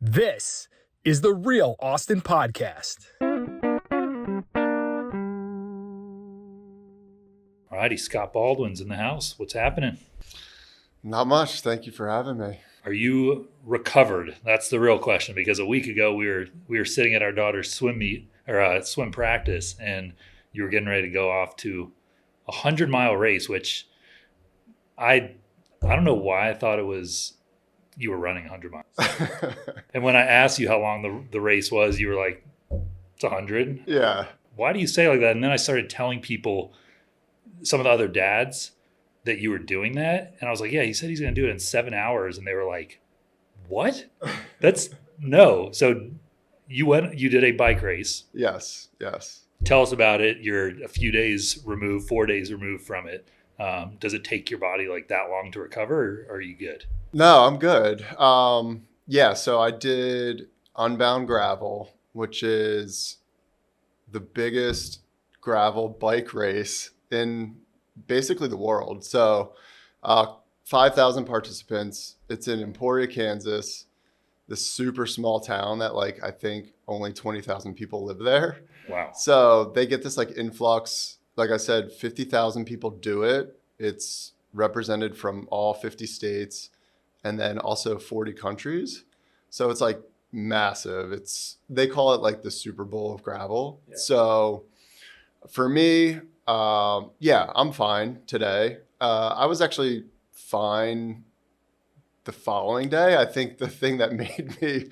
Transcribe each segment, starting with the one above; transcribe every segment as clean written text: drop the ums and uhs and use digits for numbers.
This is the Real Austin Podcast. Alrighty, Scott Baldwin's in the house. What's happening? Not much. Thank you for having me. Are you recovered? That's the real question, because a week ago we were sitting at our daughter's swim meet or swim practice, and you were getting ready to go off to a 100-mile race, which I don't know why I thought it was you were running 100 miles. And when I asked you how long the race was, you were like, it's 100. Yeah. Why do you say like that? And then I started telling people, some of the other dads, that you were doing that. And I was like, yeah, he said he's going to do it in 7 hours. And they were like, what? That's no. So you did a bike race. Yes. Tell us about it. You're a few days removed, 4 days removed from it. Does it take your body like that long to recover, or are you good? No, I'm good. Yeah. So I did Unbound Gravel, which is the biggest gravel bike race in basically the world. So 5,000 participants. It's in Emporia, Kansas, this super small town that I think only 20,000 people live there. Wow. So they get this influx. Like I said, 50,000 people do it. It's represented from all 50 states and then also 40 countries. So it's massive. They call it the Super Bowl of gravel. Yeah. So for me, I'm fine today. I was actually fine the following day. I think the thing that made me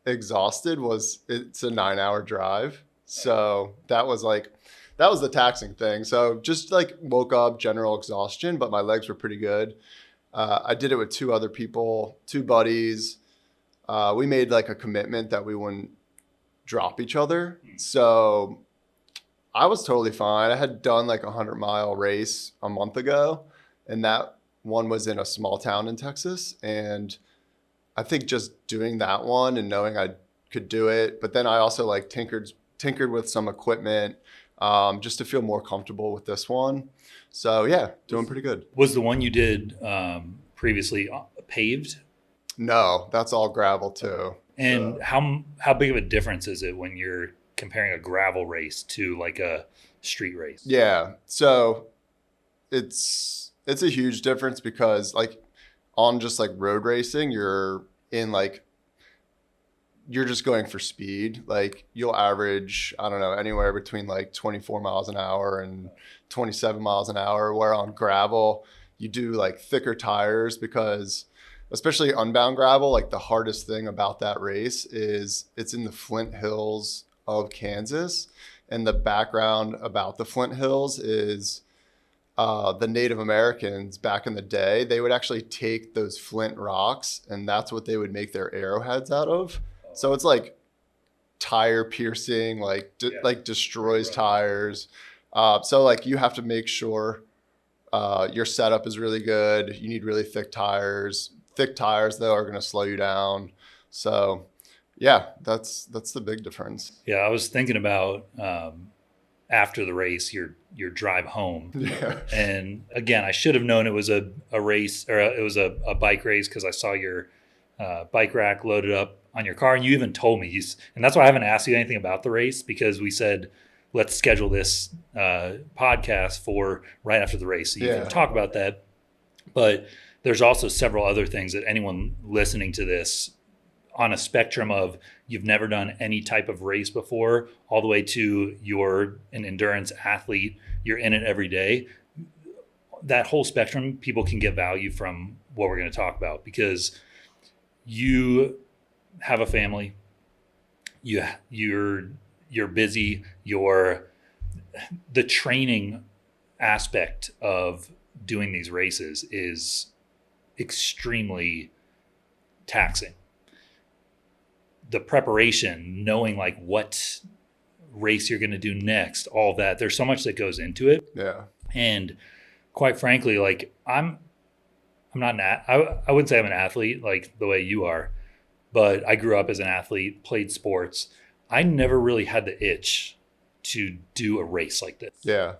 exhausted was it's a 9-hour drive. So that was the taxing thing. So just woke up, general exhaustion, but my legs were pretty good. I did it with two other people, two buddies. We made a commitment that we wouldn't drop each other. So I was totally fine. I had done a 100-mile race a month ago, and that one was in a small town in Texas. And I think just doing that one and knowing I could do it, but then I also tinkered with some equipment just to feel more comfortable with this one. So yeah, doing pretty good. Was the one you did previously paved? No, that's all gravel too. And so. How big of a difference is it when you're comparing a gravel race to a street race? Yeah, so it's a huge difference because on just road racing, you're in you're just going for speed. You'll average, I don't know, anywhere between 24 miles an hour and 27 miles an hour, where on gravel you do thicker tires, because especially Unbound Gravel, the hardest thing about that race is it's in the Flint Hills of Kansas. And the background about the Flint Hills is the Native Americans back in the day, they would actually take those flint rocks and that's what they would make their arrowheads out of. So it's tire piercing, destroys tires. So you have to make sure your setup is really good. You need really thick tires. Thick tires though are going to slow you down. So yeah, that's the big difference. Yeah, I was thinking about after the race, your drive home. Yeah. And again, I should have known it was a race, or it was a bike race, because I saw your bike rack loaded up on your car, and you even told me. And that's why I haven't asked you anything about the race, because we said let's schedule this podcast for right after the race, so you can talk about that. But there's also several other things that anyone listening to this, on a spectrum of you've never done any type of race before, all the way to you're an endurance athlete, you're in it every day. That whole spectrum, people can get value from what we're going to talk about, because you have a family, you're busy, the training aspect of doing these races is extremely taxing. The preparation, knowing what race you're going to do next, all that, there's so much that goes into it. Yeah. And quite frankly, I'm not I wouldn't say I'm an athlete the way you are, but I grew up as an athlete, played sports. I never really had the itch to do a race like this. Yeah.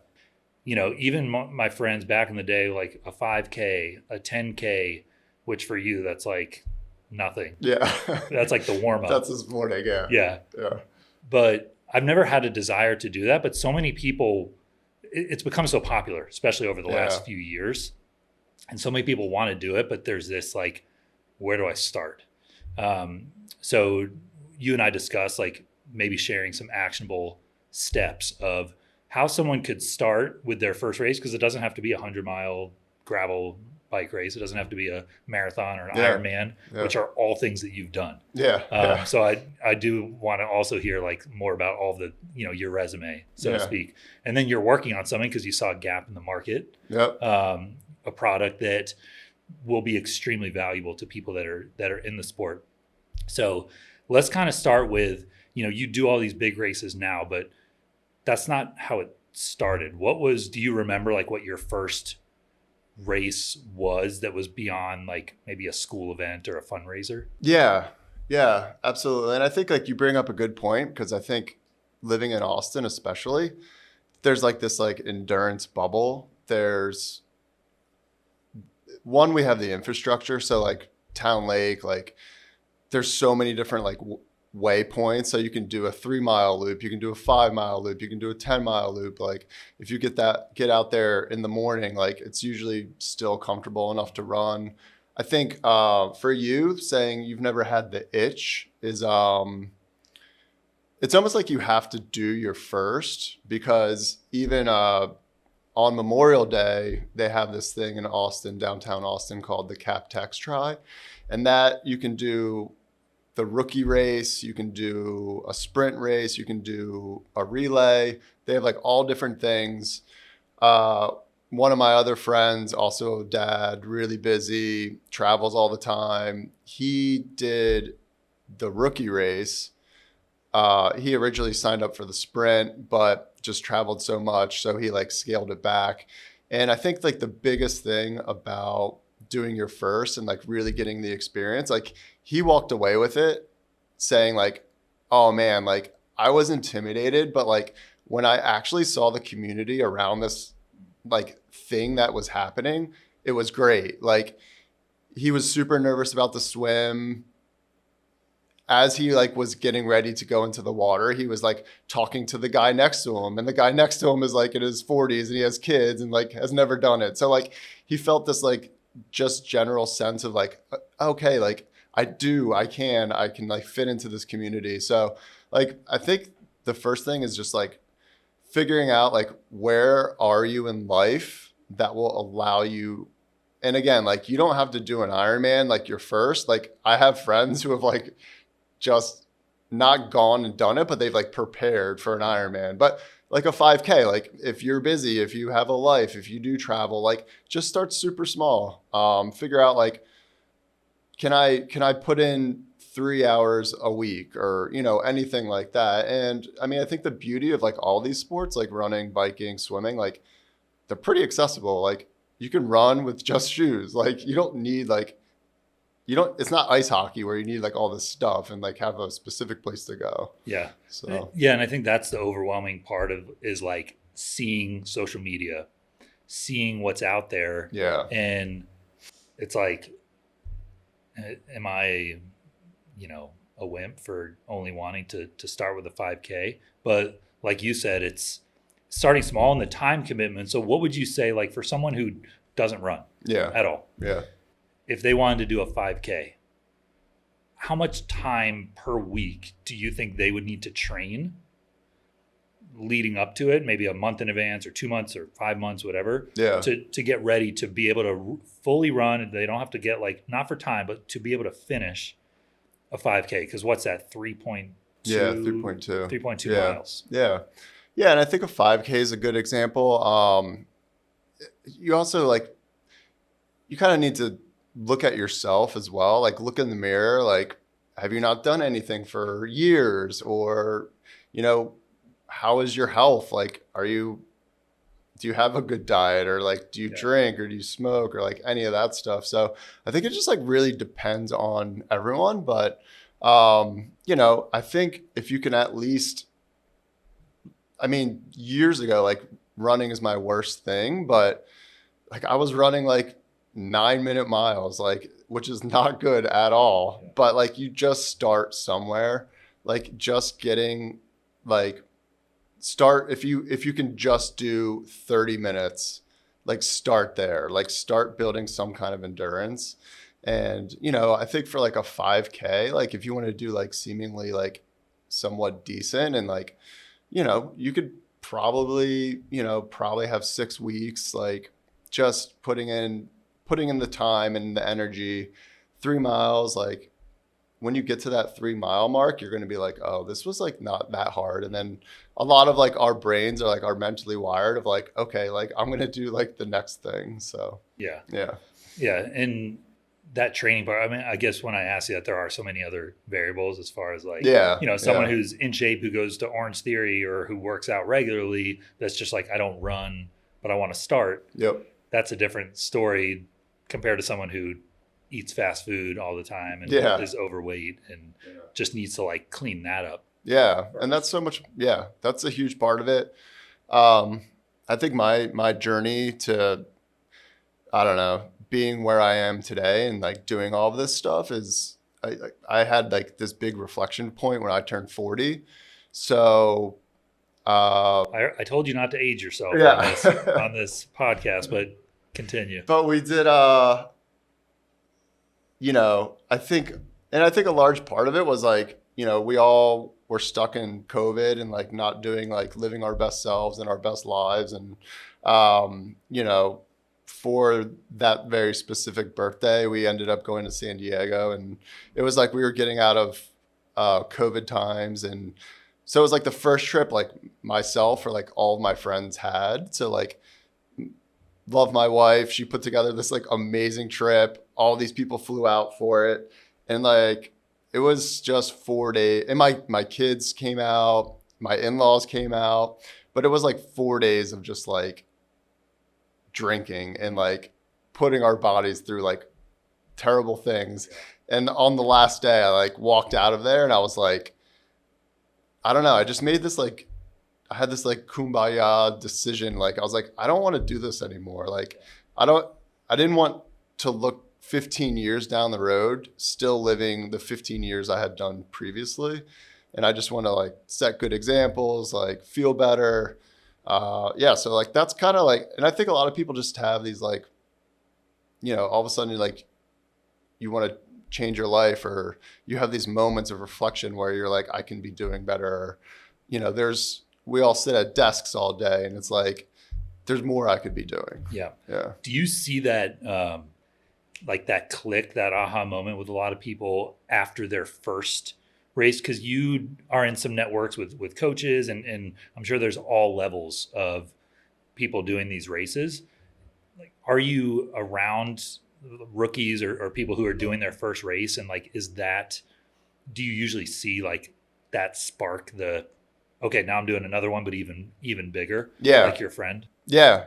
Even my friends back in the day, a 5K, a 10K, which for you, that's nothing. Yeah. That's like the warm up. That's this morning. Yeah. Yeah. Yeah. But I've never had a desire to do that. But so many people, it's become so popular, especially over the last few years. And so many people want to do it, but there's this like, where do I start? So you and I discussed like maybe sharing some actionable steps of how someone could start with their first race, because it doesn't have to be a 100-mile gravel bike race. It doesn't have to be a marathon or an Ironman, which are all things that you've done. So I do want to also hear like more about all the, your resume, so to speak. And then you're working on something because you saw a gap in the market, a product that will be extremely valuable to people that are in the sport. So let's kind of start with, you do all these big races now, but that's not how it started. Do you remember like what your first race was that was beyond like maybe a school event or a fundraiser? Yeah, absolutely. And I think like you bring up a good point, because I think living in Austin, especially, there's like this like endurance bubble. There's one, we have the infrastructure. So like Town Lake, like there's so many different like waypoints. So you can do a 3-mile loop, you can do a 5-mile loop, you can do a 10-mile loop. Like if you get out there in the morning, like it's usually still comfortable enough to run. I think for you, saying you've never had the itch is it's almost like you have to do your first, because even on Memorial Day, they have this thing in Austin, downtown Austin, called the Cap Tex Tri. And that you can do the rookie race, you can do a sprint race, you can do a relay. They have like all different things. One of my other friends, also a dad, really busy, travels all the time. He did the rookie race. He originally signed up for the sprint, but just traveled so much, so he like scaled it back. And I think like the biggest thing about doing your first and like really getting the experience, like he walked away with it saying like, oh man, like I was intimidated, but like when I actually saw the community around this like thing that was happening, it was great. Like he was super nervous about the swim. As he like was getting ready to go into the water, he was like talking to the guy next to him, and the guy next to him is like in his 40s and he has kids and like has never done it. So like he felt this like just general sense of like, okay, like I can like fit into this community. So like I think the first thing is just like figuring out like where are you in life that will allow you. And again, like you don't have to do an Ironman like your first. Like I have friends who have like just not gone and done it, but they've like prepared for an Ironman. But like a 5K, like if you're busy, if you have a life, if you do travel, like just start super small. Figure out like, can I put in 3 hours a week, or, anything like that. And I mean, I think the beauty of like all these sports, like running, biking, swimming, like they're pretty accessible. Like you can run with just shoes. Like you don't need like, it's not ice hockey where you need like all this stuff and like have a specific place to go. Yeah. So yeah. And I think that's the overwhelming part is like seeing social media, seeing what's out there. Yeah. And it's like, am I, a wimp for only wanting to start with a 5K? But like you said, it's starting small and the time commitment. So what would you say, like for someone who doesn't run at all? Yeah. If they wanted to do a 5K, how much time per week do you think they would need to train leading up to it? Maybe a month in advance or 2 months or 5 months, whatever, to get ready to be able to fully run. They don't have to get like, not for time, but to be able to finish a 5K. Because what's that? 3.2? Yeah, 3.2. 3.2 miles. Yeah. Yeah. And I think a 5K is a good example. You also like, you kind of need to look at yourself as well. Like look in the mirror, like, have you not done anything for years? Or, how is your health? Like, do you have a good diet, or like, do you drink, or do you smoke, or like any of that stuff? So I think it just like really depends on everyone. But, I think if you can at least, I mean, years ago, like running is my worst thing, but like I was running like 9-minute miles, like which is not good at all. But like you just start somewhere, like just getting like start if you can just do 30 minutes, like start there, like start building some kind of endurance. And I think for like a 5K, like if you want to do like seemingly like somewhat decent and like you could probably have 6 weeks, like just putting in the time and the energy. 3 miles, like when you get to that 3 mile mark, you're going to be like, oh, this was like not that hard. And then a lot of like our brains are mentally wired of like, okay, like I'm going to do like the next thing. So yeah. And that training part, I mean, I guess when I ask you that, there are so many other variables as far as like, someone who's in shape, who goes to Orange Theory or who works out regularly, that's just like, I don't run, but I want to start. Yep. That's a different story compared to someone who eats fast food all the time and is overweight and just needs to like clean that up. Yeah. And that's so much. Yeah. That's a huge part of it. I think my journey to, I don't know, being where I am today and like doing all of this stuff is I had like this big reflection point when I turned 40. So I told you not to age yourself on this podcast, but continue. But we did I think a large part of it was like, we all were stuck in COVID and like not doing like living our best selves and our best lives. And, for that very specific birthday, we ended up going to San Diego, and it was like we were getting out of COVID times. And so it was like the first trip like myself or like all of my friends had. So like, love my wife. She put together this like amazing trip. All these people flew out for it. And like, it was just 4 days. And my kids came out, my in-laws came out, but it was like 4 days of just like drinking and like putting our bodies through like terrible things. And on the last day, I like walked out of there and I was like, I don't know. I just made this like, I had this like kumbaya decision. Like, I was like, I don't want to do this anymore. Like, I didn't want to look 15 years down the road, still living the 15 years I had done previously. And I just want to like set good examples, like feel better. So like, that's kind of like, and I think a lot of people just have these like, all of a sudden like you want to change your life, or you have these moments of reflection where you're like, I can be doing better. We all sit at desks all day and it's like, there's more I could be doing. Yeah. Yeah. Do you see that, like that click, that aha moment with a lot of people after their first race? Because you are in some networks with coaches and I'm sure there's all levels of people doing these races. Like, are you around rookies or people who are doing their first race? And like, do you usually see like that spark okay, now I'm doing another one, but even bigger? Yeah. Like your friend? Yeah,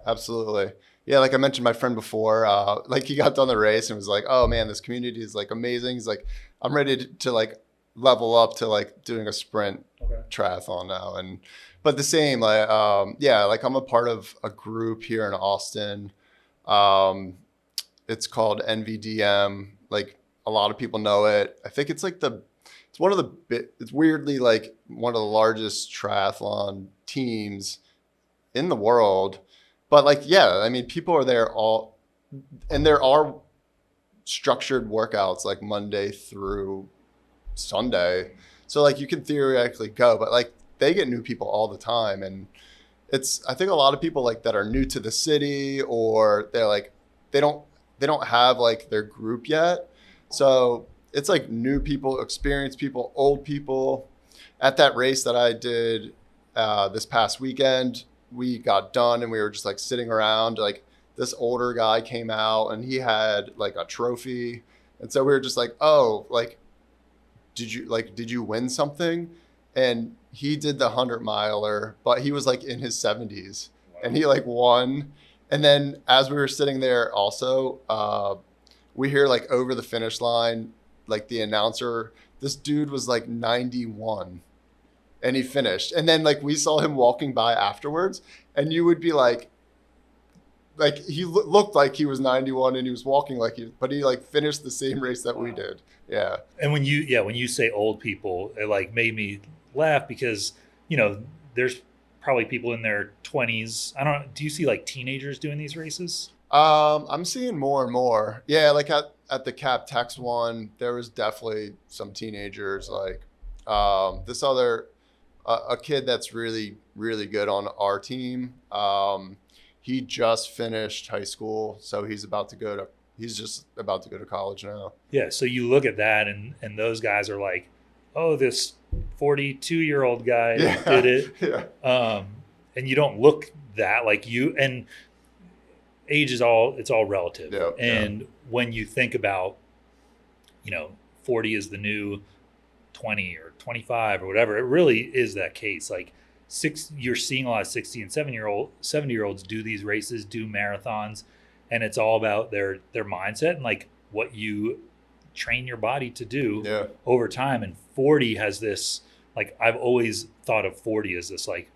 absolutely. Yeah, like I mentioned my friend before, like he got done the race and was like, oh man, this community is like amazing. He's like, I'm ready to like level up to like doing a sprint triathlon now. But the same, like, like I'm a part of a group here in Austin. It's called NVDM. Like a lot of people know it. I think it's like it's weirdly like one of the largest triathlon teams in the world. But like, yeah, I mean, people are there and there are structured workouts like Monday through Sunday. So like you can theoretically go, but like they get new people all the time. And I think a lot of people like that are new to the city, or they're like, they don't have like their group yet. So it's like new people, experienced people, old people. At that race that I did this past weekend, we got done and we were just like sitting around. Like this older guy came out and he had like a trophy. And so we were just like, oh, like, did you win something? And he did the 100-miler, but he was like in his 70s. Wow. And he like won. And then as we were sitting there also, we hear like over the finish line, like the announcer, this dude was like 91 and he finished. And then like we saw him walking by afterwards, and you would be like, like he looked like he was 91 and he was walking like but he like finished the same race that we did. Yeah. And when you say old people, it like made me laugh because, there's probably people in their 20s. I don't know. Do you see like teenagers doing these races? I'm seeing more and more. Yeah, like at the Cap Tex one, there was definitely some teenagers. Like this other a kid that's really really good on our team. He just finished high school, so he's just about to go to college now. Yeah. So you look at that, and those guys are like, oh, this 42-year-old guy did it. Yeah. And you don't look that like you, and age is it's all relative. Yeah, and when you think about, 40 is the new 20 or 25 or whatever, it really is that case. Like you're seeing a lot of 60 and 70-year-olds do these races, do marathons, and it's all about their mindset and like what you train your body to do over time. And 40 has this, like, I've always thought of 40 as this, like,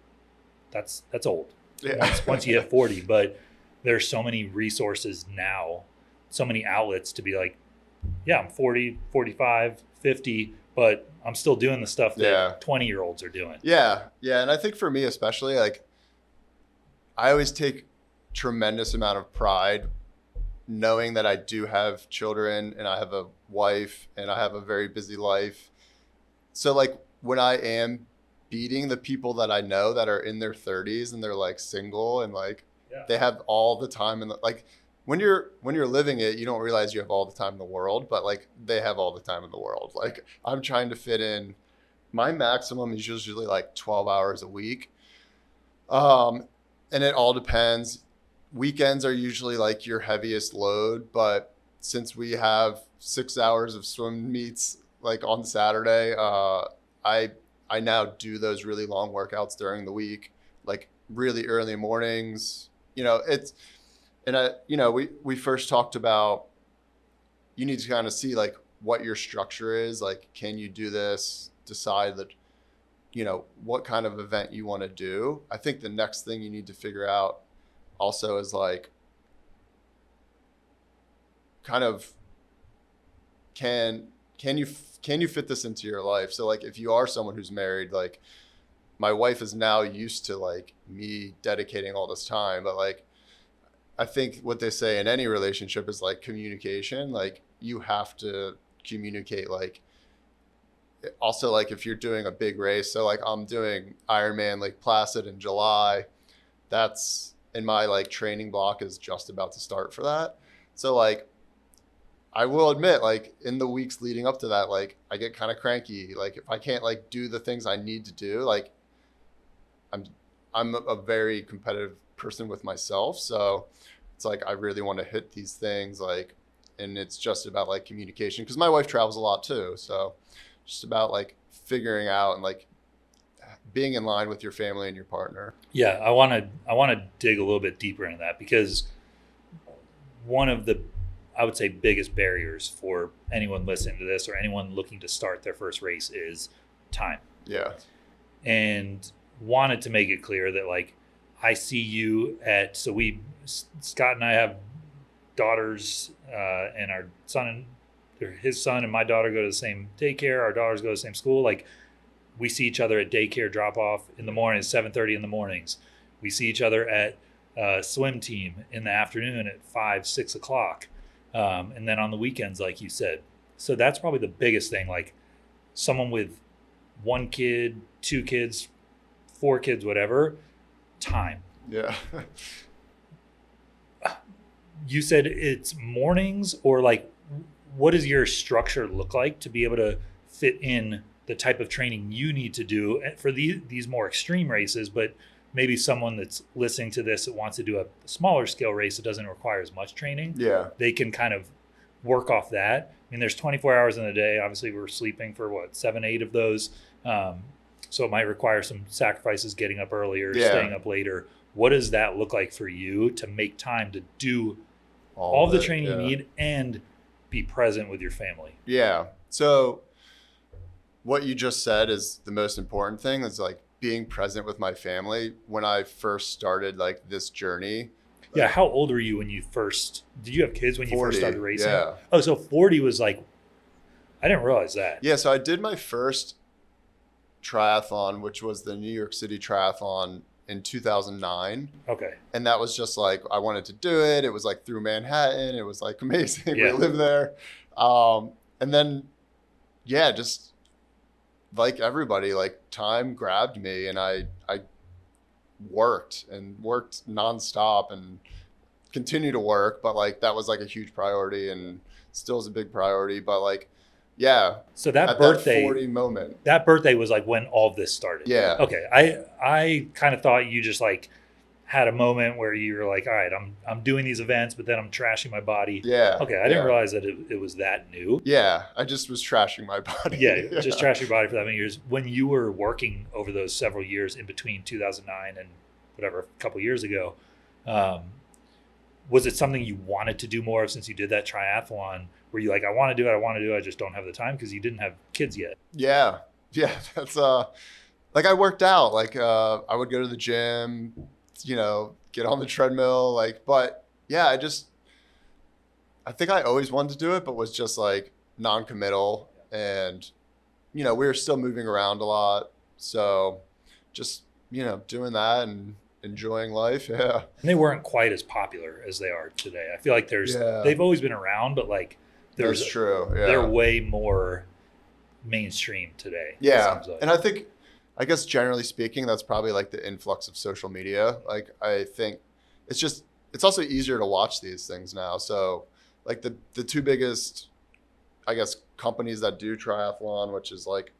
that's old. Yeah. Once you hit 40, but there's so many resources now, so many outlets to be like, yeah, I'm 40, 45, 50, but I'm still doing the stuff that 20-year-olds are doing. Yeah. Yeah. And I think for me, especially, like, I always take tremendous amount of pride knowing that I do have children and I have a wife and I have a very busy life. So like when I am beating the people that I know that are in their 30s and they're like single and like they have all the time, and like when you're living it, you don't realize you have all the time in the world, but like they have all the time in the world. Like I'm trying to fit in, my maximum is usually like 12 hours a week. And it all depends. Weekends are usually like your heaviest load, but since we have 6 hours of swim meets like on Saturday, I now do those really long workouts during the week, like really early mornings. We first talked about, you need to kind of see like what your structure is. Like, can you do this? Decide that, what kind of event you want to do. I think the next thing you need to figure out also is like, kind of, can you fit this into your life? So like, if you are someone who's married, like my wife is now used to like me dedicating all this time, but like, I think what they say in any relationship is like communication. Like you have to communicate, like also like if you're doing a big race. So like I'm doing Ironman Lake Placid in July. That's in my like training block is just about to start for that. So like, I will admit, like in the weeks leading up to that, like I get kind of cranky. Like if I can't like do the things I need to do, like I'm a very competitive person with myself. So it's like, I really want to hit these things, like, and it's just about like communication, because my wife travels a lot too. So just about like figuring out and like being in line with your family and your partner. Yeah. I want to dig a little bit deeper into that, because one of the, I would say, biggest barriers for anyone listening to this or anyone looking to start their first race is time. Yeah. And wanted to make it clear that like, I see you Scott and I have daughters, and our son his son and my daughter go to the same daycare. Our daughters go to the same school. Like we see each other at daycare drop off in the morning, 7:30 in the mornings. We see each other at swim team in the afternoon at 5, 6 o'clock. And then on the weekends, like you said. So that's probably the biggest thing. Like someone with 1 kid, 2 kids, 4 kids, whatever, time. Yeah. You said it's mornings, or like, what does your structure look like to be able to fit in the type of training you need to do for these more extreme races? But maybe someone that's listening to this that wants to do a smaller scale race that doesn't require as much training. Yeah. They can kind of work off that. I mean, there's 24 hours in a day. Obviously we're sleeping for 7, 8 of those. So it might require some sacrifices, getting up earlier, staying up later. What does that look like for you to make time to do all of the training you need and be present with your family? Yeah. So what you just said is the most important thing, is like being present with my family. When I first started like this journey, Yeah. How old were you when you first, did you have kids when you 40, first started racing? yeah. Oh, so 40 was like, I didn't realize that. Yeah, so I did my first triathlon, which was the New York City Triathlon in 2009. Okay. And that was just like, I wanted to do it. It was like through Manhattan. It was like amazing. Yeah. We lived there. And then, yeah, just like everybody, like time grabbed me and I worked nonstop and continue to work. But like, that was like a huge priority and still is a big priority. But like, yeah. So that at birthday, that 40 moment. that birthday was like when all of this started. Yeah. Okay. I kind of thought you just like had a moment where you were like, all right, I'm doing these events, but then I'm trashing my body. Yeah. Okay. I didn't realize that it was that new. Yeah. I just was trashing my body. Yeah. Just trashing your body for that many years. When you were working over those several years in between 2009 and whatever, a couple years ago, was it something you wanted to do more of since you did that triathlon? Were you like, I want to do it, I just don't have the time because you didn't have kids yet? Yeah. Yeah. That's like I worked out. Like I would go to the gym, get on the treadmill. Like, but yeah, I think I always wanted to do it, but was just like non-committal. And, we were still moving around a lot. So just, doing that and enjoying life. Yeah. And they weren't quite as popular as they are today. I feel like they've always been around, but like that's true. Yeah. They're way more mainstream today. Yeah. Like. And I guess generally speaking, that's probably like the influx of social media. Like I think it's also easier to watch these things now. So like the two biggest, I guess, companies that do triathlon, which is like,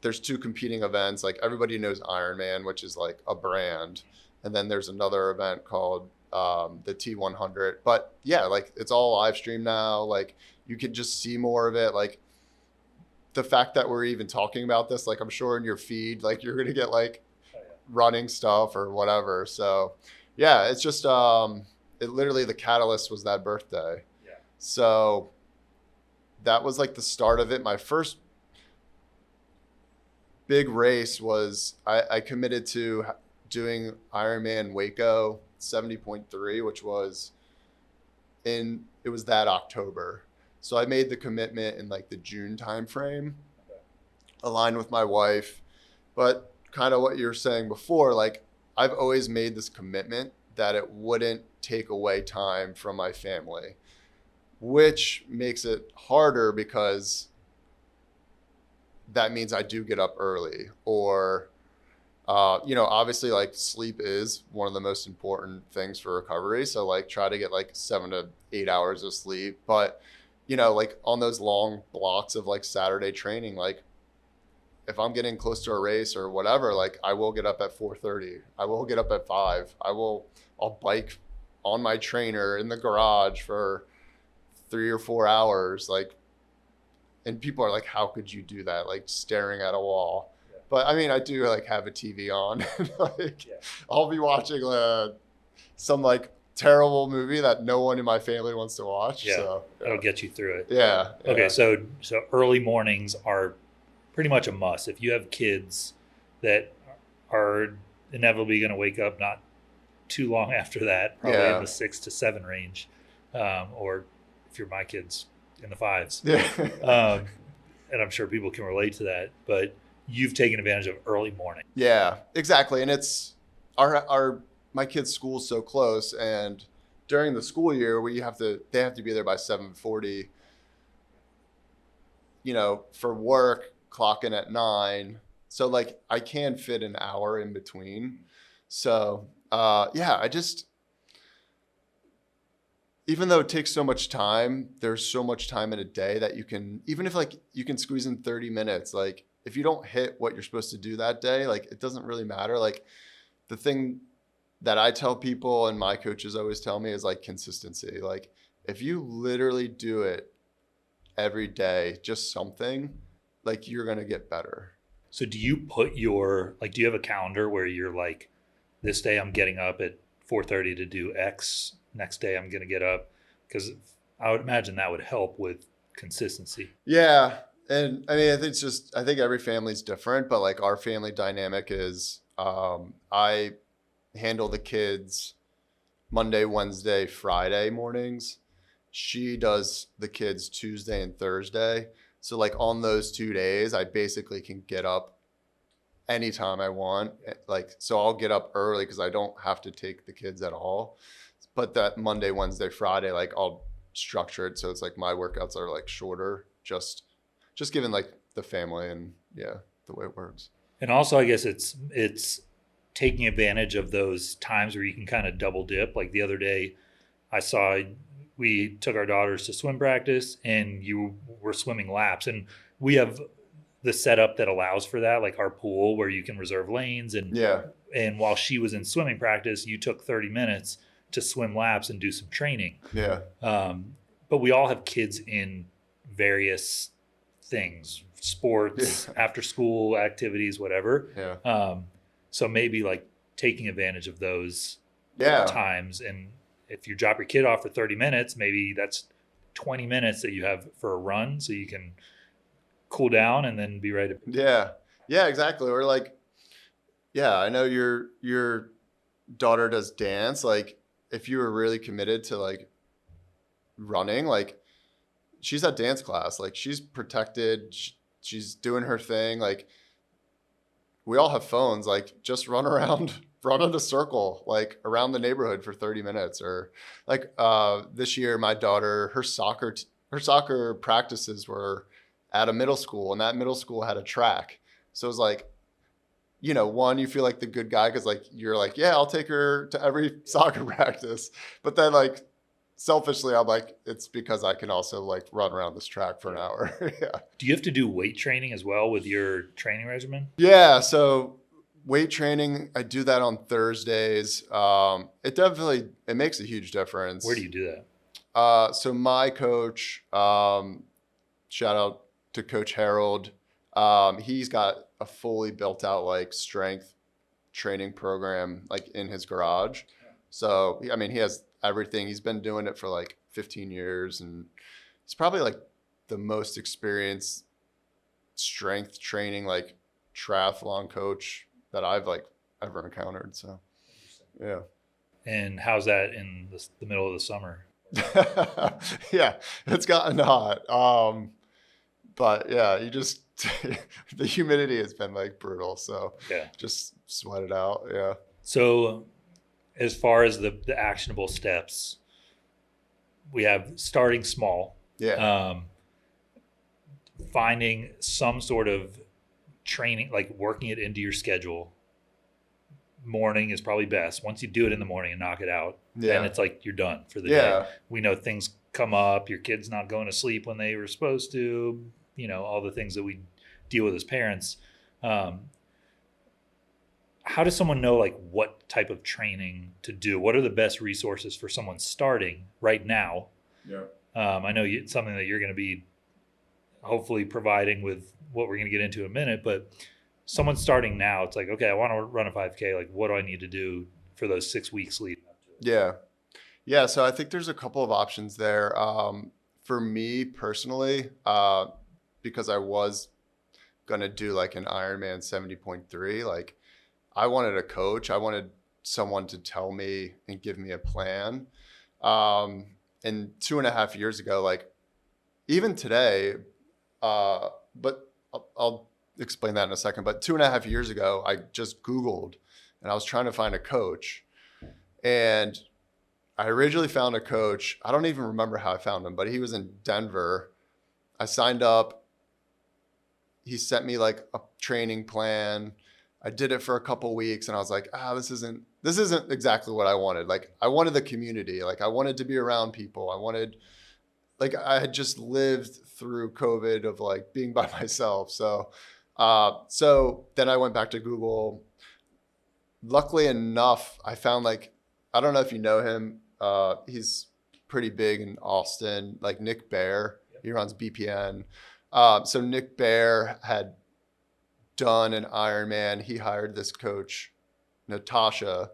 there's two competing events. Like everybody knows Ironman, which is like a brand. And then there's another event called the T100. But yeah, like it's all live stream now. Like you can just see more of it. Like the fact that we're even talking about this, like I'm sure in your feed, like you're going to get like running stuff or whatever. So yeah, it's just, it literally, the catalyst was that birthday. Yeah. So that was like the start of it. My first big race was I committed to doing Ironman Waco 70.3, which was it was that October. So I made the commitment in like the June timeframe, aligned with my wife. But kind of what you were saying before, like I've always made this commitment that it wouldn't take away time from my family, which makes it harder because that means I do get up early or, obviously like sleep is one of the most important things for recovery. So like try to get like 7 to 8 hours of sleep. But, like on those long blocks of like Saturday training, like if I'm getting close to a race or whatever, like I will get up at 4:30. I will get up at 5. I'll bike on my trainer in the garage for 3 or 4 hours. Like, and people are like, how could you do that? Like staring at a wall. Yeah. But I mean, I do like have a TV on. Like I'll be watching some like terrible movie that no one in my family wants to watch. Yeah. So that'll get you through it. Yeah. Okay. So early mornings are pretty much a must. If you have kids that are inevitably going to wake up not too long after that, probably in the 6 to 7 range, or if you're my kids, in the 5s. Yeah. And I'm sure people can relate to that, but you've taken advantage of early morning. Yeah, exactly. And it's my kids' school's so close, and during the school year they have to be there by 7:40, for work, clock in at 9. So like I can fit an hour in between. So even though it takes so much time, there's so much time in a day that you can, even if like you can squeeze in 30 minutes, like if you don't hit what you're supposed to do that day, like it doesn't really matter. Like the thing that I tell people and my coaches always tell me is like consistency. Like if you literally do it every day, just something, like you're going to get better. So do you do you have a calendar where you're like, this day I'm getting up at 4:30 to do X, next day I'm going to get up? Because I would imagine that would help with consistency. Yeah. And I mean, I think every family's different, but like our family dynamic is, I handle the kids Monday, Wednesday, Friday mornings. She does the kids Tuesday and Thursday. So like on those 2 days, I basically can get up anytime I want. Like, so I'll get up early because I don't have to take the kids at all. But that Monday, Wednesday, Friday, like I'll structure it so it's like my workouts are like shorter, just given like the family and the way it works. And also, I guess it's taking advantage of those times where you can kind of double dip. Like the other day, I saw we took our daughters to swim practice and you were swimming laps, and we have the setup that allows for that, like our pool where you can reserve lanes. And while she was in swimming practice, you took 30 minutes to swim laps and do some training. Yeah. But we all have kids in various things, sports, after school activities, whatever. Yeah. So maybe like taking advantage of those times. And if you drop your kid off for 30 minutes, maybe that's 20 minutes that you have for a run so you can cool down and then be ready. Yeah, exactly. Or like, I know your daughter does dance. Like if you were really committed to like running, like she's at dance class, like she's protected. She's doing her thing. Like we all have phones, like just run in a circle, like around the neighborhood for 30 minutes. Or like this year, my daughter, her soccer practices were at a middle school, and that middle school had a track. So it was like, one, you feel like the good guy because like you're like, yeah, I'll take her to every soccer practice. But then like selfishly, I'm like, it's because I can also like run around this track for an hour. Yeah. Do you have to do weight training as well with your training regimen? Yeah. So weight training, I do that on Thursdays. It makes a huge difference. Where do you do that? So my coach, shout out to Coach Harold. He's got a fully built out like strength training program like in his garage. So, I mean, he has everything. He's been doing it for like 15 years, and he's probably like the most experienced strength training, like triathlon coach that I've like ever encountered. So, yeah. And how's that in the middle of the summer? Yeah, it's gotten hot. But yeah, the humidity has been like brutal. So just sweat it out. Yeah. So as far as the actionable steps, we have starting small. Yeah. Finding some sort of training, like working it into your schedule. Morning is probably best. Once you do it in the morning and knock it out, then it's like you're done for the day. We know things come up. Your kid's not going to sleep when they were supposed to, all the things that we deal with as parents. How does someone know like what type of training to do? What are the best resources for someone starting right now? Yeah. I know it's something that you're going to be hopefully providing with what we're going to get into in a minute, but someone starting now, it's like, okay, I want to run a 5K. Like, what do I need to do for those 6 weeks leading up to it? Yeah. Yeah. So I think there's a couple of options there. For me personally, because I was going to do like an Ironman 70.3, like I wanted a coach. I wanted someone to tell me and give me a plan. And 2.5 years ago, like even today, but I'll explain that in a second. But 2.5 years ago, I just Googled and I was trying to find a coach. And I originally found a coach. I don't even remember how I found him, but he was in Denver. I signed up. He sent me like a training plan. I did it for a couple weeks and I was like, this isn't exactly what I wanted. Like I wanted the community. Like I wanted to be around people. I had just lived through COVID of like being by myself. So then I went back to Google. Luckily enough, I found like, I don't know if you know him. He's pretty big in Austin, like Nick Bear. He runs BPN. So Nick Bear had done an Ironman. He hired this coach, Natasha.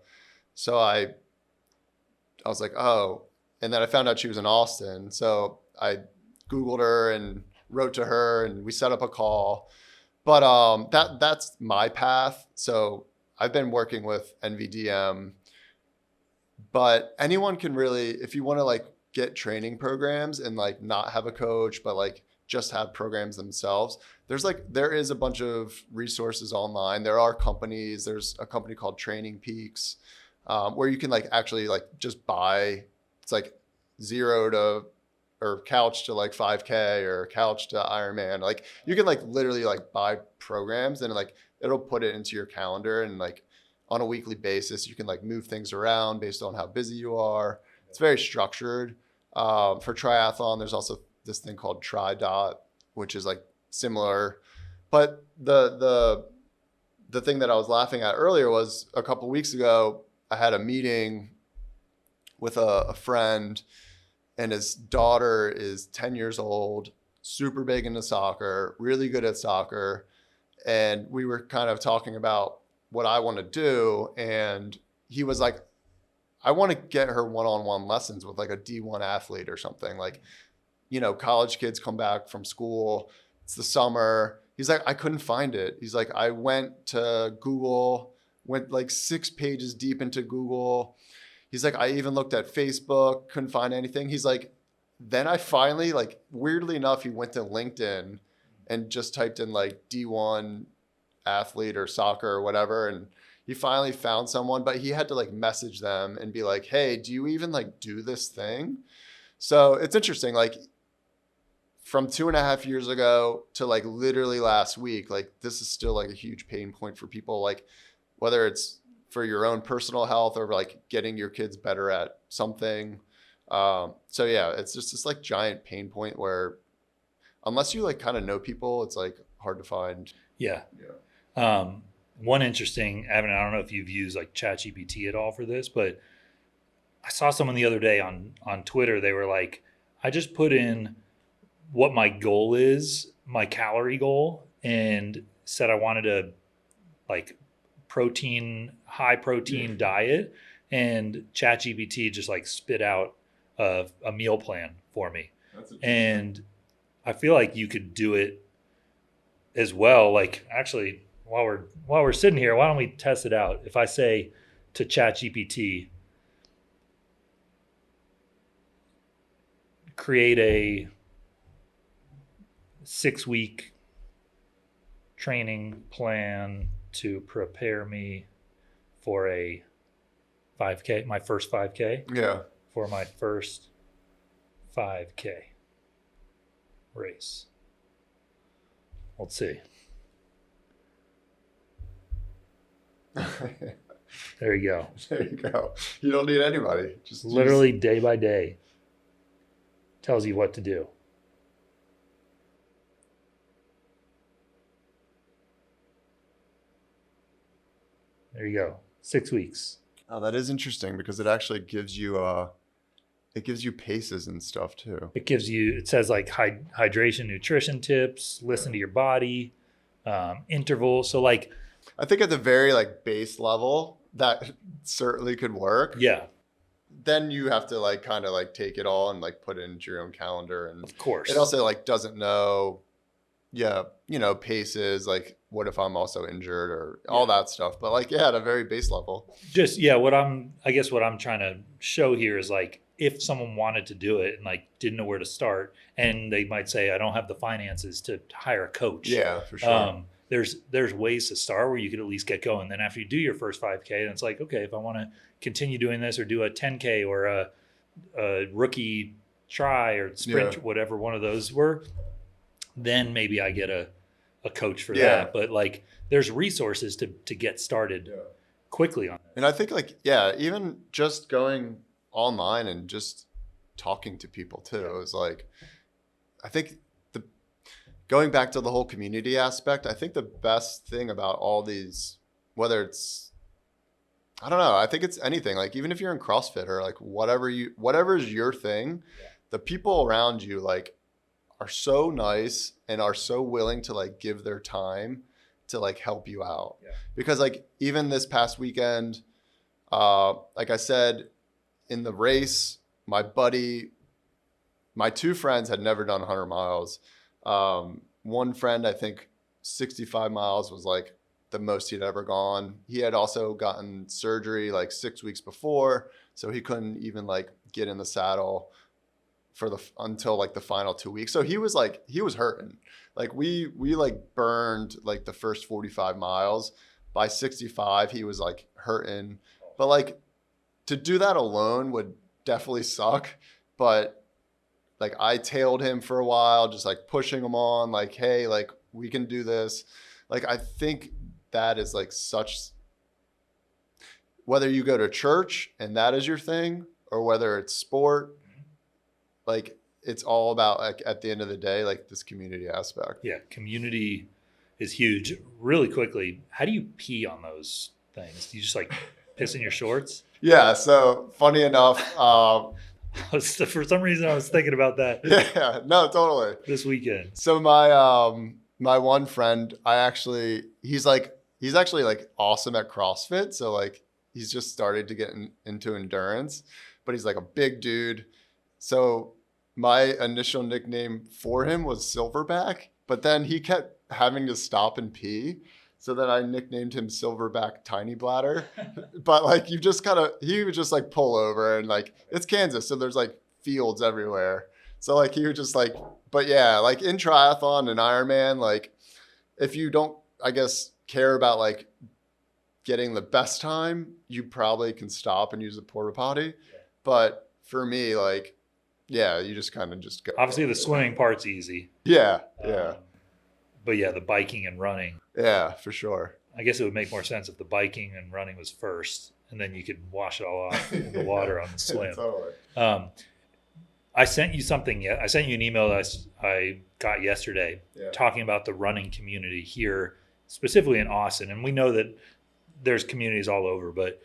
So I was like, oh, and then I found out she was in Austin. So I Googled her and wrote to her and we set up a call. But that's my path. So I've been working with NVDM, But anyone can really, if you want to like get training programs and like not have a coach, but like just have programs themselves, there is a bunch of resources online. There are companies. There's a company called Training Peaks, where you can like actually like just buy. It's like 0 to or couch to like 5K or couch to Ironman. Like you can like literally like buy programs and like it'll put it into your calendar, and like on a weekly basis you can like move things around based on how busy you are. It's very structured. For triathlon, there's also this thing called TriDot, which is like similar. But the thing that I was laughing at earlier was a couple weeks ago, I had a meeting with a friend, and his daughter is 10 years old, super big into soccer, really good at soccer. And we were kind of talking about what I want to do. And he was like, I want to get her one-on-one lessons with like a D1 athlete or something. Like, you know, college kids come back from school. It's the summer. He's like, I couldn't find it. He's like, I went to Google, went like 6 pages deep into Google. He's like, I even looked at Facebook, couldn't find anything. He's like, then I finally, like, weirdly enough, he went to LinkedIn and just typed in like D1 athlete or soccer or whatever. And he finally found someone, but he had to like message them and be like, hey, do you even like do this thing? So it's interesting. Like from 2.5 years ago to like literally last week, like this is still like a huge pain point for people. Like whether it's for your own personal health or like getting your kids better at something. So yeah, it's just this like giant pain point where unless you like kind of know people, it's like hard to find. Yeah. One interesting, Evan, I don't know if you've used like ChatGPT at all for this, but I saw someone the other day on Twitter. They were like, I just put in what my goal is, my calorie goal, and said I wanted a like high protein diet, and ChatGPT just like spit out a meal plan for me. And I feel like you could do it as well. Like actually, while we're sitting here, why don't we test it out? If I say to ChatGPT, create a 6-week training plan to prepare me for a 5K, my first 5K. Yeah. For my first 5K race. Let's see. There you go. There you go. You don't need anybody. Just literally day by day tells you what to do. There you go. 6 weeks. Oh, that is interesting because it actually gives you paces and stuff too. It says like hydration, nutrition tips, listen to your body, intervals. So like, I think at the very like base level that certainly could work. Yeah. Then you have to like kind of like take it all and like put it into your own calendar. And of course it also like doesn't know, paces, like what if I'm also injured or all that stuff. But like, yeah, at a very base level. Just, yeah, what I'm trying to show here is like, if someone wanted to do it and like didn't know where to start, and they might say, I don't have the finances to hire a coach. Yeah, for sure. There's ways to start where you could at least get going. Then after you do your first 5K, then it's like, okay, if I want to continue doing this or do a 10K or a rookie try or sprint, whatever one of those were, then maybe I get a coach for that. But like there's resources to get started quickly on it. And I think like, even just going online and just talking to people too is like, I think going back to the whole community aspect, I think the best thing about all these, whether it's, I don't know, I think it's anything, like even if you're in CrossFit or like whatever's your thing, the people around you like are so nice and are so willing to like give their time to like help you out. Because like even this past weekend, like I said, in the race, my two friends had never done 100 miles. One friend, I think 65 miles was like the most he'd ever gone. He had also gotten surgery like 6 weeks before, so he couldn't even like get in the saddle until like the final 2 weeks. So he was hurting. Like we like burned like the first 45 miles. By 65, he was like hurting. But like to do that alone would definitely suck. But like I tailed him for a while, just like pushing him on, like, hey, like we can do this. Like I think that is like whether you go to church and that is your thing, or whether it's sport, like it's all about like at the end of the day, like this community aspect. Yeah, community is huge. Really quickly, how do you pee on those things? Do you just like piss in your shorts? Yeah. So funny enough, For some reason I was thinking about that. Yeah, no, totally. This weekend. So my one friend, he's actually like awesome at CrossFit. So like he's just started to get into endurance, but he's like a big dude. So my initial nickname for him was Silverback, but then he kept having to stop and pee. So then I nicknamed him Silverback Tiny Bladder. But like he would just like pull over, and like it's Kansas, so there's like fields everywhere. So like he would just like, but yeah, like in triathlon and Ironman, like if you don't, I guess, care about like getting the best time, you probably can stop and use the porta potty. Yeah. But for me, like, yeah, you just kind of just go. Obviously the swimming part's easy. Yeah. Yeah. But yeah, the biking and running. Yeah, for sure. I guess it would make more sense if the biking and running was first, and then you could wash it all off in the water on the swim. Totally. I sent you something. I sent you an email that I got yesterday talking about the running community here, specifically in Austin. And we know that there's communities all over, but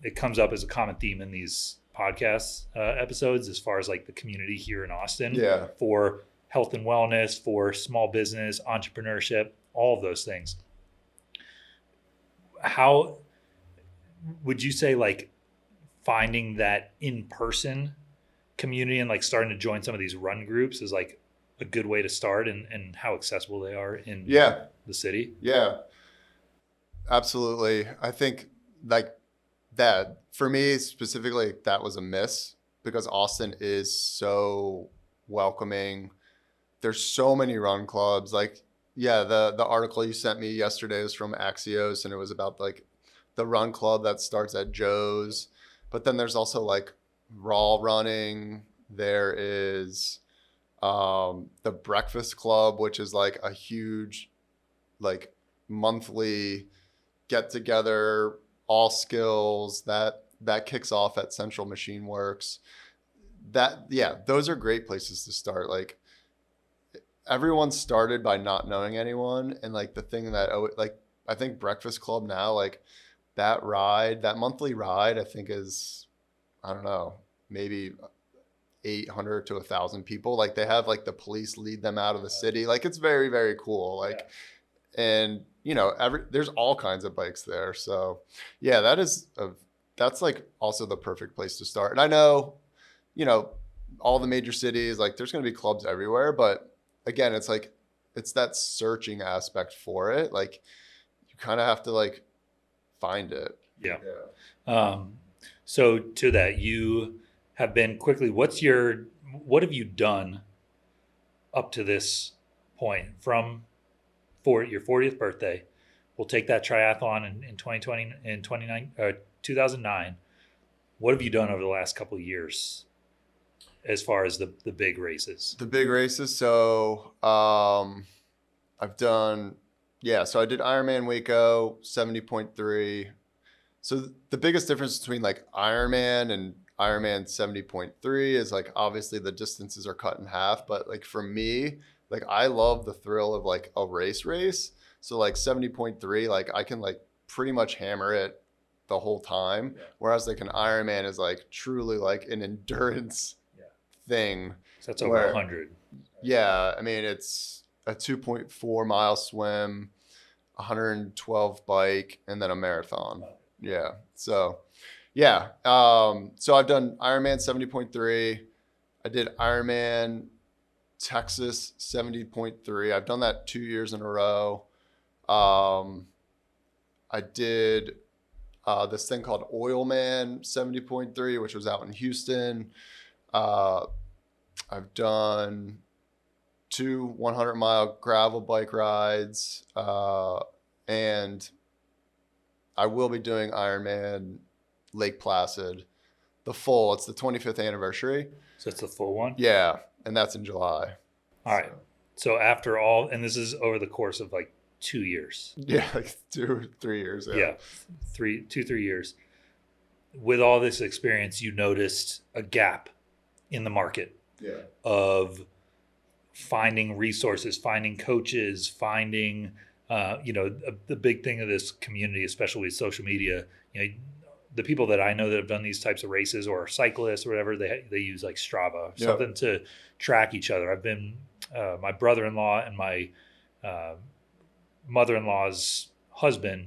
it comes up as a common theme in these podcast episodes as far as like the community here in Austin for health and wellness, for small business, entrepreneurship, all of those things. How would you say like finding that in-person community and like starting to join some of these run groups is like a good way to start, and how accessible they are in the city? Yeah, absolutely. I think like that for me specifically, that was a miss because Austin is so welcoming. There's so many run clubs. Like, yeah, the article you sent me yesterday was from Axios, and it was about like the run club that starts at Joe's. But then there's also like Raw Running. There is the Breakfast Club, which is like a huge like monthly get together, all skills that kicks off at Central Machine Works. Those are great places to start. Like everyone started by not knowing anyone, and like the thing that like I think Breakfast Club now, like that monthly ride, I think is, I don't know, maybe 800 to 1,000 people. Like they have like the police lead them out of the city. Like it's very, very cool. Like, and you know, there's all kinds of bikes there. So yeah, that's like also the perfect place to start. And I know, you know, all the major cities, like there's going to be clubs everywhere, but again, it's like, it's that searching aspect for it. Like you kind of have to like find it. Yeah. So to that, you have been quickly, what have you done up to this point for your 40th birthday? We'll take that triathlon in 2009. What have you done over the last couple of years as far as the big races? The big races. So I've done, so I did Ironman Waco 70.3. So the biggest difference between like Ironman and Ironman 70.3 is like obviously the distances are cut in half, but like for me, like I love the thrill of like a race. So like 70.3, like I can like pretty much hammer it the whole time. Yeah. Whereas like an Ironman is like truly like an endurance thing. So that's over 100. Yeah. I mean, it's a 2.4 mile swim, 112 bike, and then a marathon. Yeah. So yeah. So I've done Ironman 70.3. I did Ironman Texas 70.3. I've done that 2 years in a row. I did this thing called Oil Man 70.3, which was out in Houston. I've done 2 100-mile gravel bike rides, and I will be doing Ironman Lake Placid, it's the 25th anniversary. So it's the full one? Yeah, and that's in July. All right. So after all, and this is over the course of like 2 years. Yeah, like 2 or 3 years. Yeah, 3 years. With all this experience, you noticed a gap in the market of finding resources, finding coaches, finding, the big thing of this community, especially with social media, the people that I know that have done these types of races or cyclists or whatever, they use like Strava, something to track each other. I've been, my brother-in-law and my mother-in-law's husband,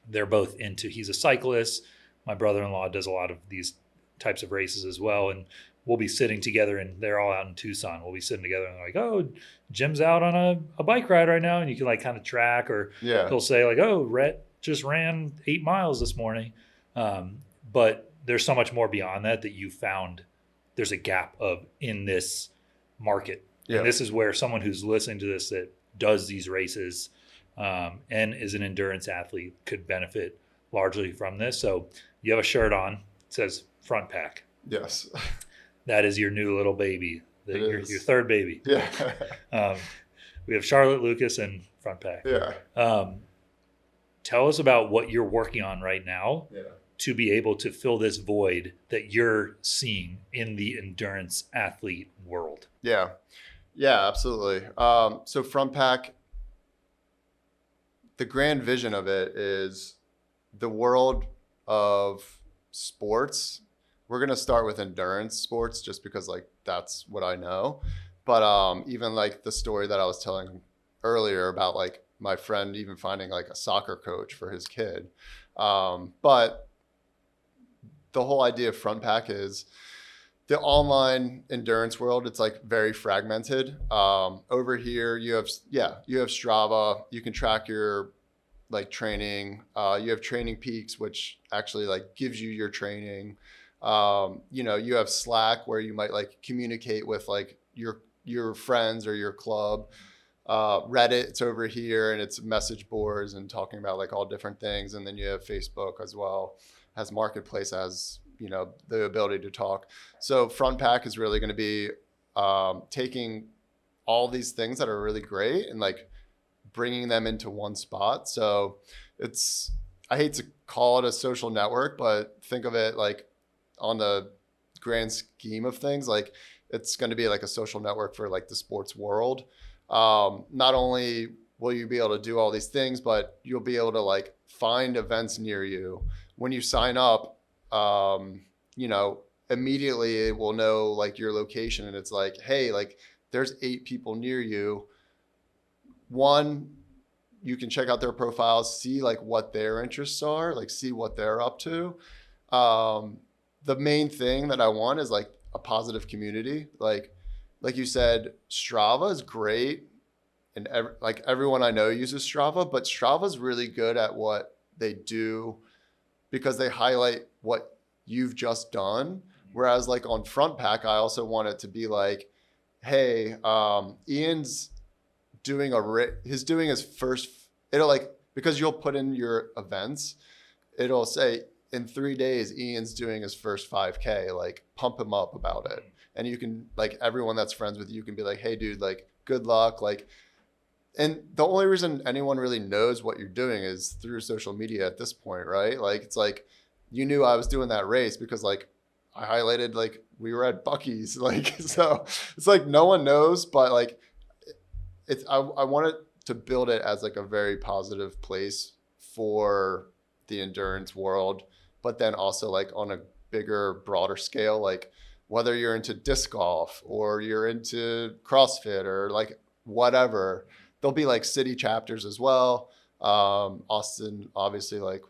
they're both he's a cyclist. My brother-in-law does a lot of these types of races as well. And we'll be sitting together, and they're all out in Tucson. We'll be sitting together and they're like, oh, Jim's out on a bike ride right now. And you can like kind of track, or he'll say like, oh, Rhett just ran 8 miles this morning. But there's so much more beyond that you found there's a gap in this market. Yeah. And this is where someone who's listening to this that does these races and is an endurance athlete could benefit largely from this. So you have a shirt on, it says Front Pack. Yes. That is your new little baby, your third baby. Yeah. We have Charlotte, Lucas, and Front Pack. Yeah. Tell us about what you're working on right now to be able to fill this void that you're seeing in the endurance athlete world. Yeah. Yeah, absolutely. So Front Pack, the grand vision of it is the world of sports. We're going to start with endurance sports just because like that's what I know. But even like the story that I was telling earlier about like my friend even finding like a soccer coach for his kid. But the whole idea of Front Pack is the online endurance world. It's like very fragmented. Over here, you have Strava. You can track your like training. You have Training Peaks, which actually like gives you your training. You have Slack where you might like communicate with like your friends or your club. Reddit, it's over here, and it's message boards and talking about like all different things. And then you have Facebook as well, has Marketplace, has the ability to talk. So Front Pack is really going to be taking all these things that are really great and like bringing them into one spot. So I hate to call it a social network, but think of it like on the grand scheme of things, like it's going to be like a social network for like the sports world. Not only will you be able to do all these things, but you'll be able to like find events near you. When you sign up, immediately it will know like your location, and it's like, hey, like there's 8 people near you. One, you can check out their profiles, see like what their interests are, like see what they're up to. The main thing that I want is like a positive community. Like you said, Strava is great, and everyone I know uses Strava, but Strava is really good at what they do because they highlight what you've just done. Whereas like on Front Pack, I also want it to be like, hey, Ian's doing his first, it'll like, because you'll put in your events, it'll say in 3 days, Ian's doing his first 5K, like pump him up about it. And you can like, everyone that's friends with you can be like, hey dude, like good luck. Like, and the only reason anyone really knows what you're doing is through social media at this point, right? Like, it's like, you knew I was doing that race because like I highlighted, like we were at Buc-ee's, like, so it's like, no one knows, but like I wanted to build it as like a very positive place for the endurance world, but then also like on a bigger, broader scale, like whether you're into disc golf or you're into CrossFit or like whatever, there'll be like city chapters as well. Austin obviously like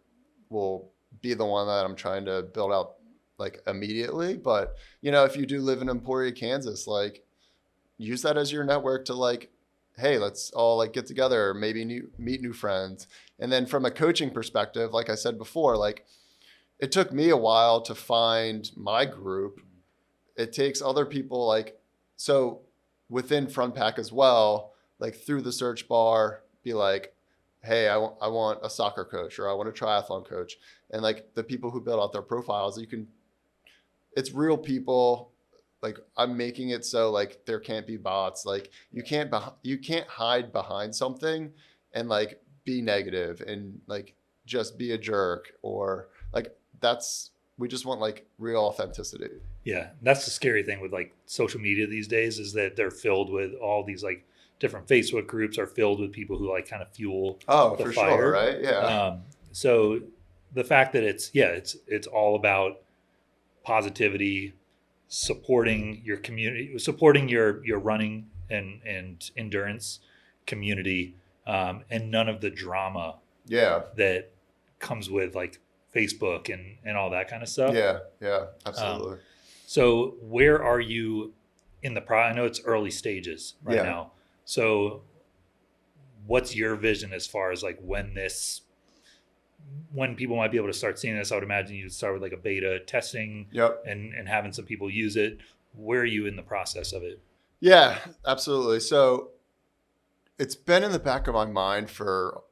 will be the one that I'm trying to build out like immediately. But if you do live in Emporia, Kansas, like use that as your network to like hey, let's all like get together, maybe meet new friends. And then from a coaching perspective, like I said before, like it took me a while to find my group. It takes other people like, so within Front Pack as well, like through the search bar, be like, hey, I want a soccer coach, or I want a triathlon coach. And like the people who build out their profiles, it's real people. Like I'm making it so like there can't be bots. Like you can't hide behind something and like be negative and like just be a jerk, or like we just want like real authenticity. Yeah, that's the scary thing with like social media these days, is that they're filled with all these like different Facebook groups are filled with people who like kind of fuel the For fire. sure, right? Yeah. So the fact that it's all about positivity, supporting your community, supporting your running and endurance community, and none of the drama that comes with like Facebook and all that kind of stuff. Yeah, absolutely. So where are you in the I know it's early stages right now. So what's your vision as far as like when people might be able to start seeing this? I would imagine you'd start with like a beta testing and having some people use it. Where are you in the process of it? Yeah, absolutely. So it's been in the back of my mind for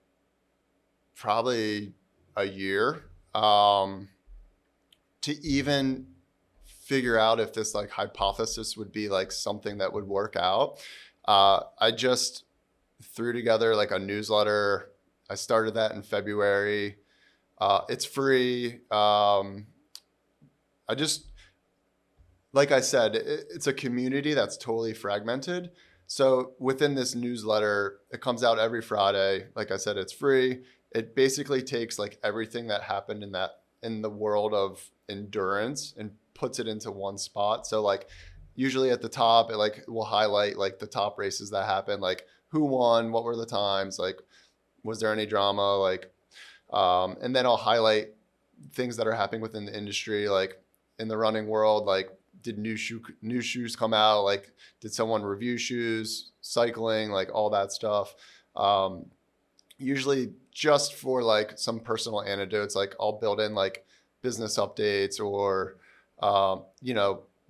probably a year, to even figure out if this like hypothesis would be like something that would work out. I just threw together like a newsletter. I started that in February. It's free. Like I said, it's a community that's totally fragmented. So within this newsletter, it comes out every Friday. Like I said, it's free. It basically takes like everything that happened in the world of endurance and puts it into one spot. So like usually at the top, it like will highlight like the top races that happened, like who won, what were the times, like was there any drama, like, and then I'll highlight things that are happening within the industry, like in the running world, like did new shoes come out, like did someone review shoes, cycling, like all that stuff. Usually just for like some personal anecdotes, like I'll build in like business updates or,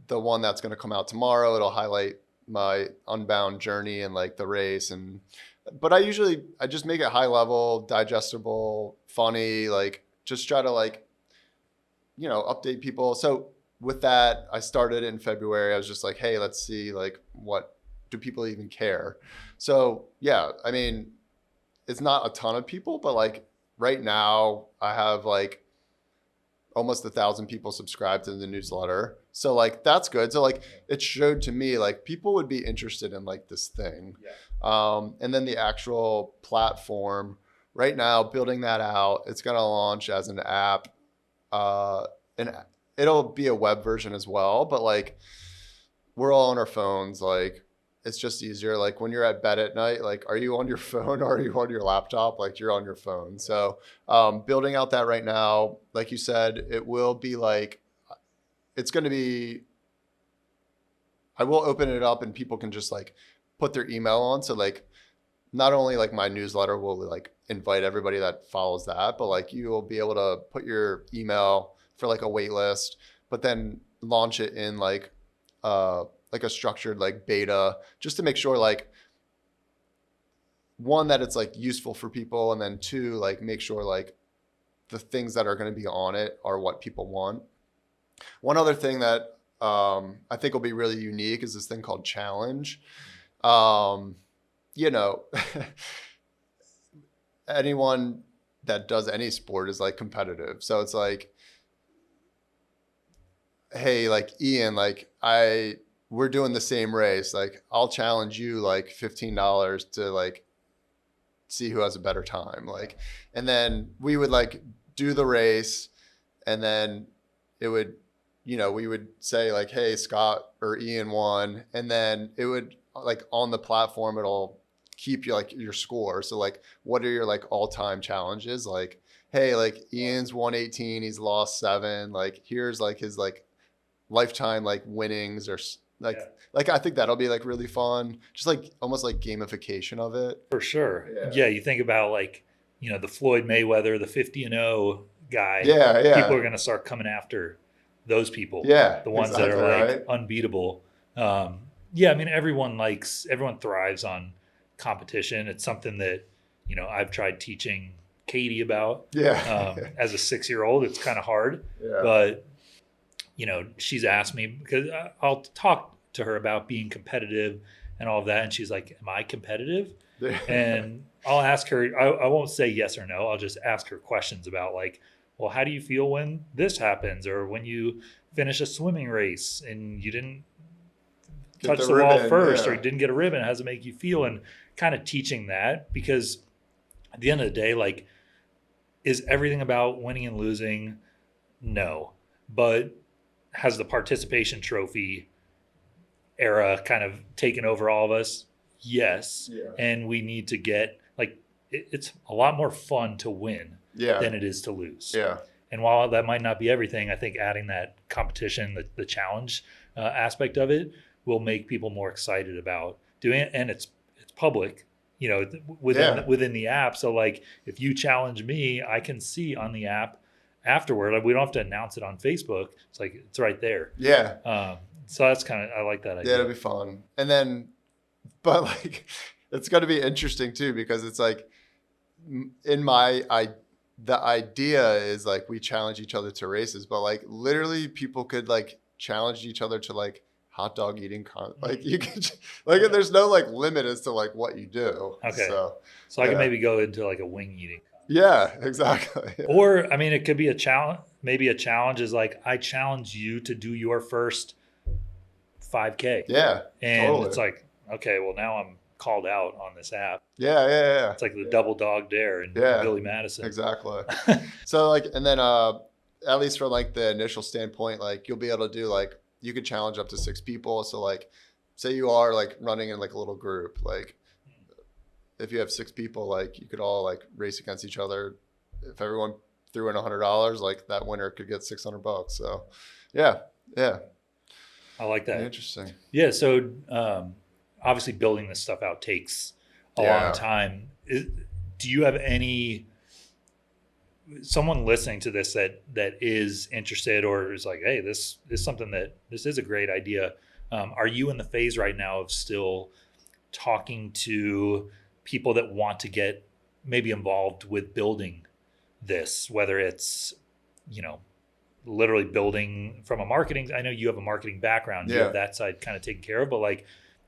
the one that's going to come out tomorrow, it'll highlight my Unbound journey and like the race. But I just make it high level, digestible, funny, like just try to like, update people. So with that, I started in February. I was just like, hey, let's see, like, what do people even care? So yeah, I mean, it's not a ton of people, but like right now I have like almost 1,000 people subscribed to the newsletter. So like, that's good. So like it showed to me like people would be interested in like this thing. And then the actual platform right now, building that out, it's going to launch as an app, and it'll be a web version as well. But like we're all on our phones. Like it's just easier. Like when you're at bed at night, like, are you on your phone or are you on your laptop? Like you're on your phone. So building out that right now, like you said, it will be like, it's going to be, I will open it up and people can just like put their email on. So like, not only like my newsletter will like invite everybody that follows that, but like you will be able to put your email for like a wait list, but then launch it in like a structured like beta, just to make sure like one, that it's like useful for people, and then two, like make sure like the things that are going to be on it are what people want. One other thing that I think will be really unique is this thing called challenge. Anyone that does any sport is like competitive. So it's like, hey, like Ian, like we're doing the same race. Like I'll challenge you like $15 to like see who has a better time. Like, and then we would like do the race, and then it would, we would say like, hey, Scott or Ian won. And then it would like on the platform, it'll keep you like your score. So like, what are your like all-time challenges? Like, hey, like Ian's 118, he's lost 7. Like here's like his like lifetime like winnings or Like, Yeah. like I think that'll be like really fun. Just like almost like gamification of it. For sure. Yeah. Yeah. You think about like, the Floyd Mayweather, the 50-0 guy. Yeah, yeah. People are going to start coming after those people. Yeah, The ones that are exactly, like unbeatable. Yeah. I mean, everyone thrives on competition. It's something that, I've tried teaching Katie about. Yeah. As a 6-year-old, it's kind of hard, Yeah. but she's asked me because I'll talk to her about being competitive and all of that. And she's like, am I competitive? And I'll ask her, I won't say yes or no. I'll just ask her questions about like, well, how do you feel when this happens? Or when you finish a swimming race and you didn't touch the wall first, or you didn't get a ribbon, how does it make you feel? And kind of teaching that, because at the end of the day, like, is everything about winning and losing? No. But has the participation trophy era kind of taken over all of us? Yes. Yeah. And we need to get like, it's a lot more fun to win than it is to lose. Yeah. And while that might not be everything, I think adding that competition, the challenge aspect of it will make people more excited about doing it. And it's public, within the app. So like, if you challenge me, I can see on the app afterward. Like, we don't have to announce it on Facebook. It's like, it's right there. Yeah. So that's I like that idea. Yeah, it'll be fun. And then, but like, it's going to be interesting too, because it's like the idea is like we challenge each other to races, but like literally people could like challenge each other to like hot dog eating like you can like there's no like limit as to like what you do. Okay. So I can maybe go into like a wing eating. Yeah, exactly. Yeah. Or I mean, it could be a challenge. Maybe a challenge is like, I challenge you to do your first 5K. Yeah. And totally. it's like, okay, well now I'm called out on this app. Yeah. It's like the double dog dare and Billy Madison. Exactly. So like, and then at least from like the initial standpoint, like you'll be able to do like, you could challenge up to 6 people. So like, say you are like running in like a little group, like if you have 6 people, like you could all like race against each other. If everyone threw in $100, like that winner could get $600. So yeah. I like that. Interesting. Yeah. So obviously building this stuff out takes a long time. Do you have someone listening to this that is interested or is like, hey, this is something this is a great idea. Are you in the phase right now of still talking to people that want to get maybe involved with building this, whether it's, literally building from a marketing, I know you have a marketing background, you have that side kind of taken care of, but like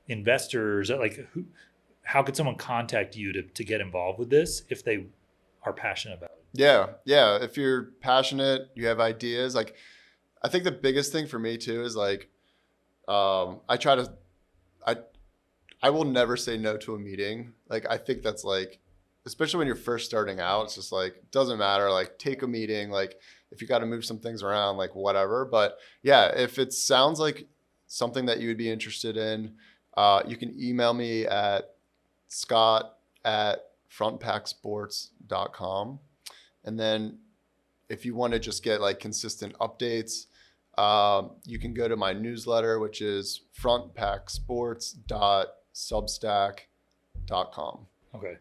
investors, like how could someone contact you to get involved with this if they are passionate about it? Yeah. If you're passionate, you have ideas. Like, I think the biggest thing for me too is like, I will never say no to a meeting. Like, I think that's like, especially when you're first starting out, it's just like, it doesn't matter. Like, take a meeting. Like, if you got to move some things around, like whatever. But yeah, if it sounds like something that you would be interested in, you can email me at scott@frontpacksports.com. And then if you want to just get like consistent updates, you can go to my newsletter, which is frontpacksports.substack.com. Okay.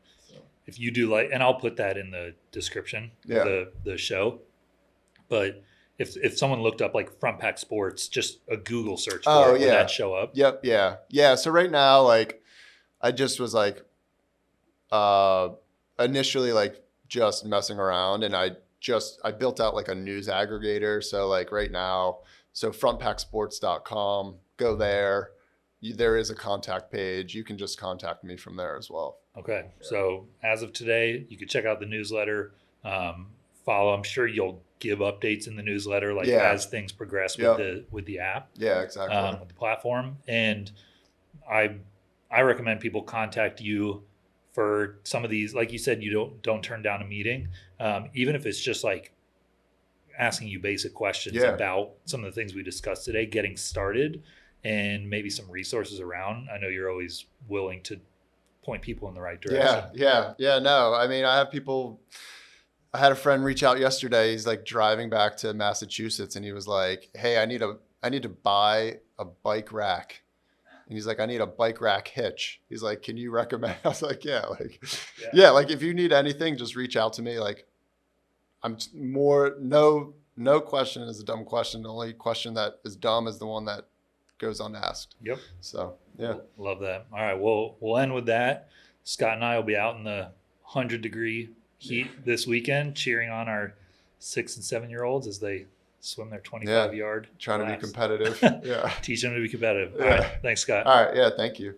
If you do like, and I'll put that in the description of the show, but if someone looked up like Front Pack Sports, just a Google search for it, would that show up? Yep. Yeah. So right now, like I just was like, initially like just messing around, and I built out like a news aggregator. So like right now, so frontpacksports.com, go there. There is a contact page. You can just contact me from there as well. Okay. So as of today, you can check out the newsletter, follow. I'm sure you'll give updates in the newsletter, like as things progress with the app. Yeah, exactly. With the platform. And I recommend people contact you for some of these, like you said, you don't turn down a meeting, even if it's just like asking you basic questions about some of the things we discussed today, getting started, and maybe some resources around. I know you're always willing to point people in the right direction. Yeah. No, I mean, I had a friend reach out yesterday. He's like driving back to Massachusetts, and he was like, "Hey, I need to buy a bike rack And he's like, I need a bike rack hitch. He's like, can you recommend? I was like, yeah, like if you need anything, just reach out to me. Like no question is a dumb question. The only question that is dumb is the one that goes unasked. Yep. So yeah. Love that. All right. We'll end with that. Scott and I will be out in the 100-degree heat this weekend, cheering on our 6 and 7-year-olds as they swim their 25-yard. Trying to be competitive. Yeah. Teach them to be competitive. Yeah. All right. Thanks, Scott. All right. Yeah. Thank you.